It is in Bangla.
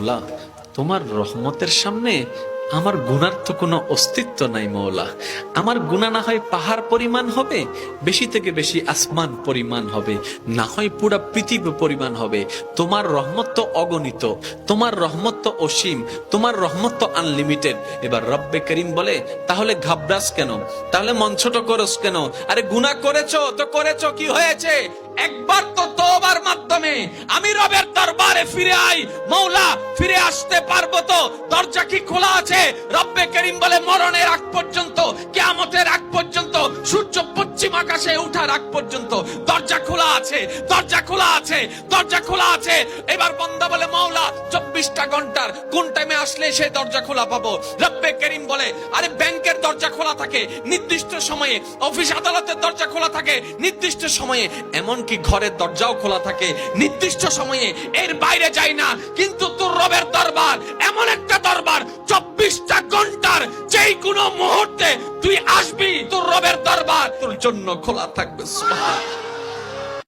খোলা, তোমার রহমতের সামনে আমার গুনার তো কোনো অস্তিত্ব নাই মওলা। আমার গুনাহ না হয় পাহাড় পরিমাণ হবে, বেশি থেকে বেশি আসমান পরিমাণ হবে, না হয় পুরা পৃথিবী পরিমাণ হবে। তোমার রহমত তো অগণিত, তোমার রহমত তো অসীম, তোমার রহমত তো আনলিমিটেড। এবার রব্বে করিম বলে, তাহলে ঘাবড়াস কেন, তাহলে মন ছোট করস কেন? আরে গুনাহ করেছো তো করেছো, কি হয়েছে? একবার তো তওবার মাধ্যমে আমি রবের দরবারে ফিরে আই, মওলা ফিরে আসতে পারবো তো? দরজা কি খোলা আছে? রব্বে করিম বলে, মরণের আগ পর্যন্ত, কিয়ামতের আগ পর্যন্ত, সূর্য পশ্চিম আকাশে ওঠার আগ পর্যন্ত দরজা খোলা আছে, দরজা খোলা আছে, দরজা খোলা আছে। এবার বান্দা বলে, মওলা 24টা ঘন্টার কোন টাইমে আসলে সেই দরজা খোলা পাবো? রব্বে করিম বলে, আরে ব্যাংকের দরজা খোলা থাকে নির্দিষ্ট সময়ে, অফিস আদালতের দরজা খোলা থাকে নির্দিষ্ট সময়ে, এমনকি ঘরের দরজাও খোলা থাকে নির্দিষ্ট সময়ে, এর বাইরে যাই না। কিন্তু তোর রবের দরবার এমন একটা দরবার, 24টা ঘন্টার যেই কোনো মুহূর্তে তুই আসবি, তোর রবের দরবার তোর জন্য খোলা থাকবে। সুবহানাল্লাহ।